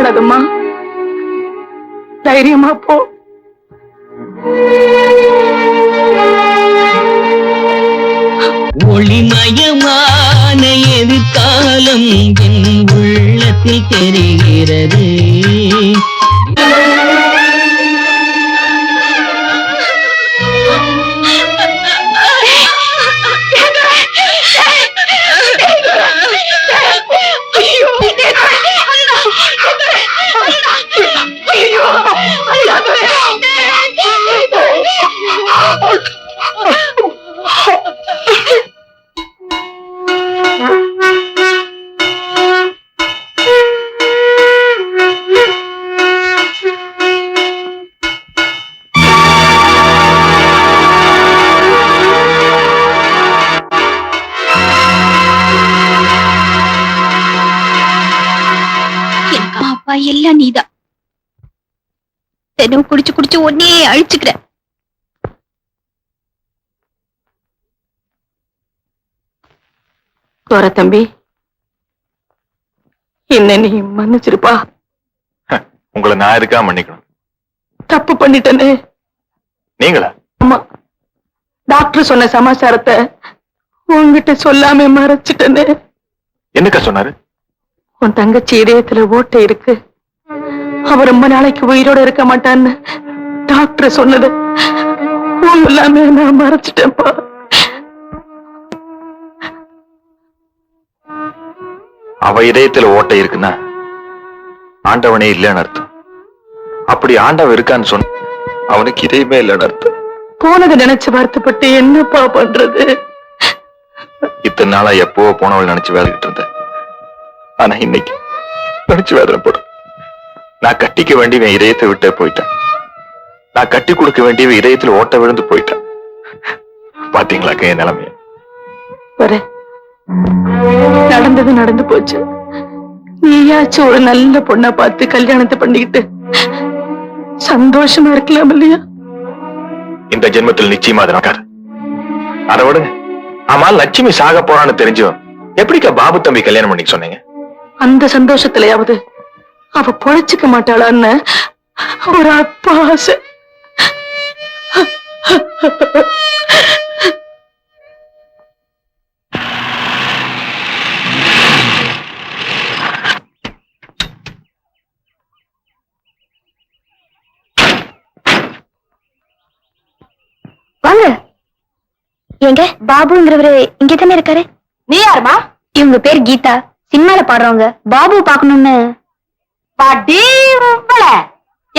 பயப்படாதம்மா, தைரியமா போ. ஒளிமயமான எதிர்காலம் என் உள்ளத்தில் தெரிகிறது. எல்லாம் நீதான். தினம் குடிச்சு குடிச்சு ஒன்னே அழிச்சுக்கிற. தோர தம்பி, என்ன நீ மன்னிச்சிருப்பா. உங்களை நான் இருக்கா மன்னிக்கணும்? தப்பு பண்ணிட்டனே. நீங்களா? ஆமா, டாக்டர் சொன்ன சமாச்சாரத்தை உன்கிட்ட சொல்லாம மறைச்சிட்டனே. என்னக்கா சொன்னாரு? உன் தங்கச்சி இதயத்துல ஓட்டை இருக்கு, அவ ரொம்ப நாளைக்கு உயிரோட இருக்க மாட்டான்னு டாக்டர் சொன்னது எல்லாமே நான் மறைச்சிட்டேன்ப்பா. அவ இதயத்துல ஓட்டை இருக்குன்னா ஆண்டவனே இல்லைன்னு அர்த்தம். அப்படி ஆண்டவன் இருக்கான்னு சொன்ன அவனுக்கு இதயமே இல்லைன்னு அர்த்தம். போனதை நினைச்சு வருத்தப்பட்டு என்னப்பா பண்றது? இத்தனை நாளா எப்போ போனவள் நினைச்சு வேலைக்கிட்டு இருந்தேன். ஆனா இன்னைக்கு நினைச்சு வேதனை போடும். நான் கட்டிக்க வேண்டியவன் இதயத்தை விட்டே போயிட்டேன். நான் கட்டி கொடுக்க வேண்டியவன் இதயத்துல ஓட்ட விழுந்து போயிட்டேன். பாத்தீங்களாக்க என் நிலைமைய? நடந்தது நடந்து போச்சு. நீயாச்சும் ஒரு நல்ல பொண்ணா பார்த்து கல்யாணத்தை பண்ணிக்கிட்டு சந்தோஷமா இருக்கலாம் இல்லையா? இந்த ஜென்மத்தில் நிச்சயமா அது நடக்காது. அதை விடுங்க. ஆமா, லட்சுமி சாக போறான்னு தெரிஞ்சோம் எப்படிக்கா பாபு தம்பி கல்யாணம் பண்ணி சொன்னீங்க? அந்த சந்தோஷத்திலேயாவது அவ பொழைச்சுக்க மாட்டாளான்னு ஒரு அப்பா ஆசை. வாங்க. எங்க பாபுங்கிறவரு இங்கதானே இருக்காரு? நீ யாருமா? இவங்க பேர் கீதா, சினிமால பாடுறவங்க. பாபு பாக்கணும்னு.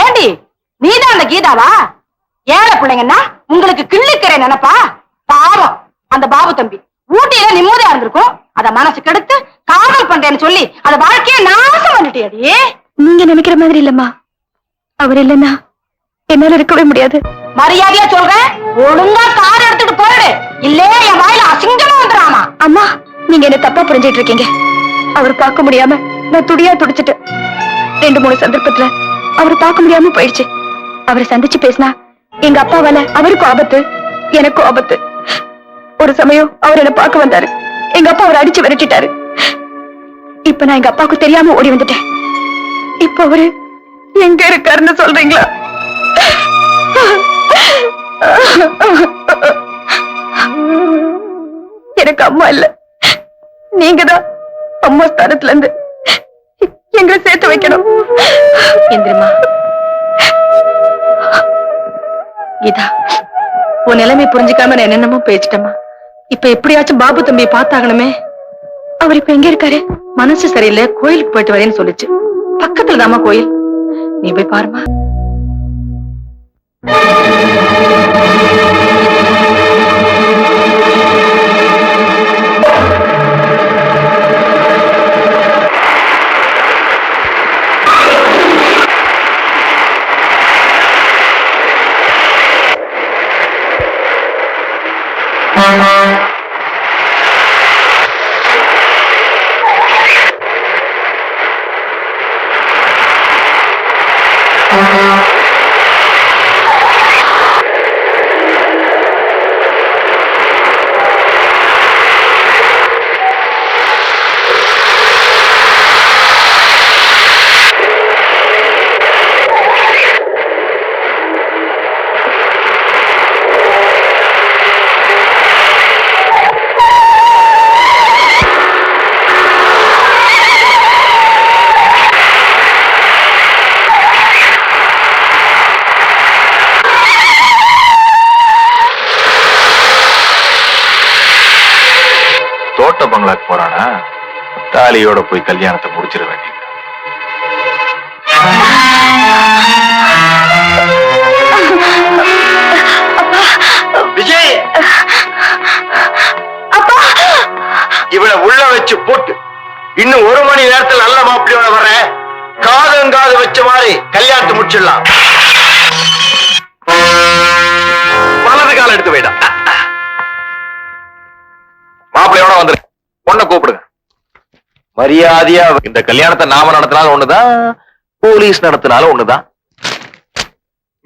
ஏண்டி நீதான் அந்த கீதாவா? ஏழை பிள்ளைங்கன்னா உங்களுக்கு கிள்ளிக்கிற நினைப்பா? பாவம் அந்த பாபு தம்பி ஊட்டியில நிம்மதியா இருந்திருக்கும். அத மனசு கெடுத்து காதல் பண்றேன்னு சொல்லி அத வாழ்க்கைய நாசம் பண்ணிட்டியடி. நீங்க நினைக்கிற மாதிரி இல்லம்மா. அவர் இல்லைன்னா என்னால இருக்கவே முடியாது. மரியாதையா சொல்றேன், ஒழுங்கா கார் எடுத்துட்டு போயிடு, இல்லே என் வாயில அசிங்கமா வந்துடாமா. அம்மா, நீங்க என்ன தப்பா புரிஞ்சிட்டு இருக்கீங்க. அவர் பார்க்க முடியாம நான் துடியா துடிச்சிட்டு 2-3 சந்தர்ப்பத்துல அவரை பார்க்க முடியாம போயிடுச்சு. அவரை சந்திச்சு பேசினா எங்க அப்பாவால அவருக்கும் ஆபத்து, எனக்கும் ஆபத்து. ஒரு சமயம் அவர் என்ன பார்க்க வந்தாரு. எங்க அப்பா அவரை அடிச்சு விரட்டிட்டாரு. இப்ப நான் எங்க அப்பாவுக்கு தெரியாம ஓடி வந்துட்டேன். இப்ப அவரு எங்க இருக்காருன்னு சொல்றீங்களா? எனக்கு அம்மா இல்ல, நீங்கதான் அம்மா ஸ்தானத்துல இருந்து எங்களை சேர்த்து வைக்கணும். எந்திரமா கீதா, உன் நிலைமை புரிஞ்சுக்காம நான் என்னென்னமோ பேசிட்டேம்மா. இப்ப எப்படியாச்சும் பாபு தம்பியை பார்த்தாகணுமே. அவர் இப்ப எங்க இருக்காரு? மனசு சரியில்லை, கோயிலுக்கு போயிட்டு வரேன்னு சொல்லிச்சு. பக்கத்துல தாமா கோயில், நீ போய் பாருமா. தோட்ட பங்களாக்கு போறானா தாலியோட போய் கல்யாணத்தை முடிச்சிட வேண்டியது. விஜய், இவனை உள்ள வச்சு போட்டு இன்னும் 1 மணி நேரத்தில் நல்ல மாப்பிள்ளையோட வர காது வச்ச மாதிரி கல்யாணத்தை முடிச்சிடலாம். வலது கால எடுத்து போயிடா. மாப்பிள்ளையோட வந்துரு, பொண்ணை கூப்பிடுங்க. மரியாதையா இந்த கல்யாணத்தை நாம நடத்தினாலும் ஒண்ணுதான், போலீஸ் நடத்தினாலும் ஒண்ணுதான்.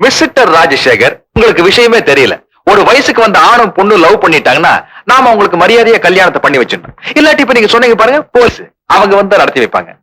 மிஸ்டர் ராஜசேகர், உங்களுக்கு விஷயமே தெரியல. ஒரு வயசுக்கு வந்த ஆணும் பொண்ணு லவ் பண்ணிட்டாங்கன்னா நாம அவங்களுக்கு மரியாதையா கல்யாணத்தை பண்ணி வச்சிடணும். இல்லாட்டி இப்ப நீங்க சொன்னீங்க பாருங்க, போலீஸ் அவங்க வந்து நடத்தி வைப்பாங்க.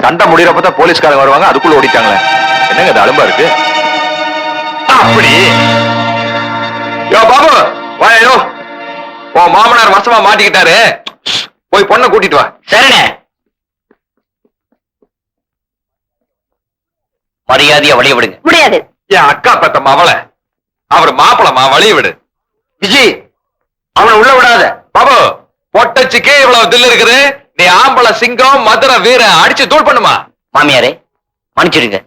சண்டை முடியறப்பதான் போலீஸ்காரங்க வருவாங்க, அதுக்குள்ள ஓடிட்டாங்களே. என்னங்க அது அலும்பா இருக்கு? அப்படி யோ பாபு, வாயோ, உன் மாமனார் வசமா மாட்டிக்கிட்டாரு, போய் பொண்ணை கூட்டிட்டு வா. சரிண்ணே. மரியாதையா வழிய விடுங்க. முடியாது. என் அக்கா பெத்த மவளை, அவர் மாப்பிளமா, வழிய விடு. விஜய், அவனை உள்ள விடாத. பாபு, பொட்டச்சுக்கு இவ்வளவு தில்லு இருக்குது, நீ ஆம்பளை சிங்கம், மதுரை வீர, அடிச்சு தூள் பண்ணுமா. மாமியாரே, மன்னிச்சிடுங்க.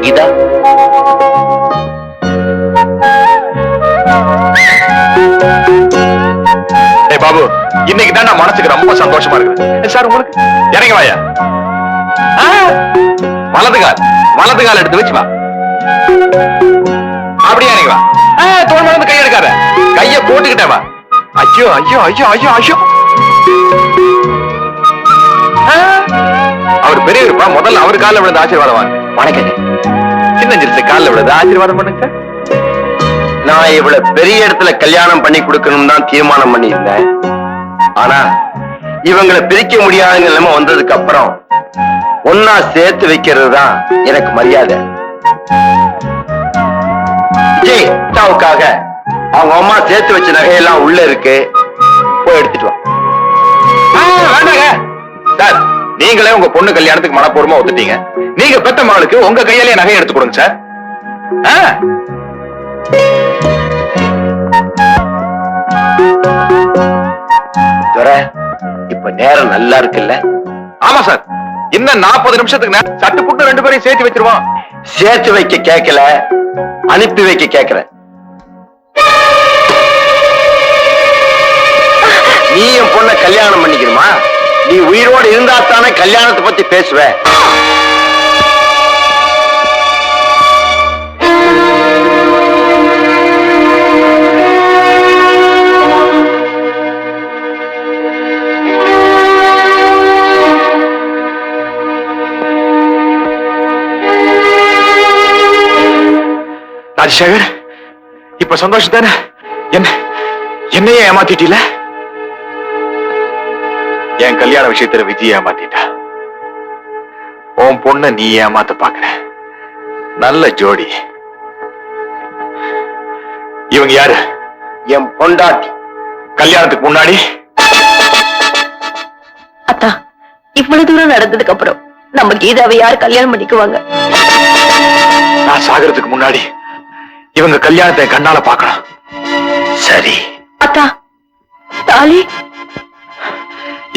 கீதா, ஏய் பாபு, இன்னைக்கு தான் நான் மனசுக்கு ரொம்ப சந்தோஷமா இருக்குது. சார் உங்களுக்கு இறங்கி வாயா. வலது கால் எடுத்து வச்சு வா. அப்படியே இறங்கி வா. தோல் வந்து கை எடுக்காத, கைய போட்டுக்கிட்டே வா. ஐயோ ஐயோ ஐயோ ஐயோ ஐயோ. அவர் பெரியவருப்பா, முதல்ல அவர் காலில் விழுந்து ஆசீர்வாதம் வாங்க. வணக்கங்க. சின்ன சிறுசு காலில் விழுந்து ஆசீர்வாதம் பண்ணுங்க சார். நான் இவ்வளவு பெரிய இடத்துல கல்யாணம் பண்ணி கொடுக்கணும் தான் தீர்மானம் பண்ணியிருந்தேன். ஆனா இவங்களை பிரிக்க முடியாத நிலைமை வந்ததுக்கு அப்புறம் ஒன்னா சேர்த்து வைக்கிறது தான் எனக்கு மரியாதை. விஜய் அக்காவுக்காக அவங்க அம்மா சேர்த்து வச்ச நகையெல்லாம் உள்ள இருக்கு, போய் எடுத்துட்டு வா. வேண்டாங்க சார், நீங்களே உங்க பொண்ணு கல்யாணத்துக்கு மனப்பூர்வமா ஒத்துட்டீங்க. நீங்க பெத்த மகளுக்கு உங்க கையாலே நகை எடுத்து கொடுங்க சார். இப்ப நேரம் நல்லா இருக்குல்ல? ஆமா சார், இன்னும் 40 நிமிஷத்துக்கு சட்டு புட்டு 2 பேரையும் சேர்த்து வச்சிருவோம். சேர்த்து வைக்க கேட்கல, அனுப்பி வைக்க கேட்கிறேன். நீ என் பொண்ண கல்யாணம் பண்ணிக்கணுமா? நீ உயிரோடு இருந்தா தானே கல்யாணத்தை பத்தி பேசுவ. ராஜசேகர், இப்ப சந்தோஷம் தானே? என்னையே ஏமாத்திட்டீல? என் கல்யாண விஷயத்துல விஜய ஏமாத்திட்டா. உன் பொண்ண நீ ஏமாத்த பாக்குற. நல்ல ஜோடி. இவங்க யாரு? என் பொண்டாட்டி. கல்யாணத்துக்கு முன்னாடி அத்தா, இவ்வளவு தூரம் நடந்ததுக்கு அப்புறம் நம்ம கீதாவை யாரு கல்யாணம் பண்ணிக்குவாங்க? நான் சாகிறதுக்கு முன்னாடி இவங்க கல்யாணத்தை என் கண்ணால பார்க்கணும். சரி. அத்தா, தாலி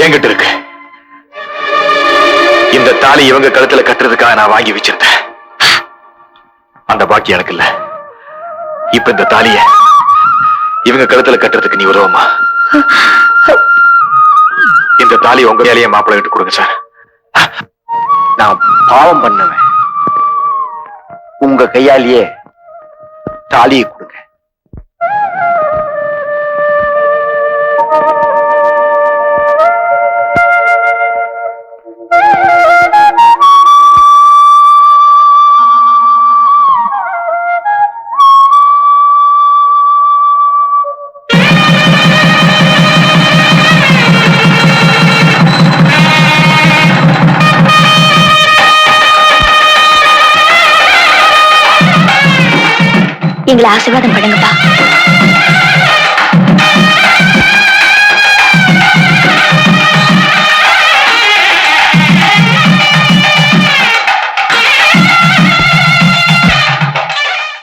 என்கிட்ட இருக்கு. இந்த தாலி இவங்க கழுத்துல கட்டுறதுக்காக நான் வாங்கி வச்சிருந்தேன். அந்த பாக்கி எனக்கு இல்ல. இப்ப இந்த தாலிய இவங்க கழுத்துல கட்டுறதுக்கு நீ உதவுமா? இந்த தாலி உங்க வேலையை மாப்பிள்ளை கிட்ட கொடுங்க சார். நான் பாவம் பண்ணுவேன். உங்க கையாலேயே தாலியை கொடுங்க. எங்களை ஆசீர்வாதம் பண்ணுங்கப்பா.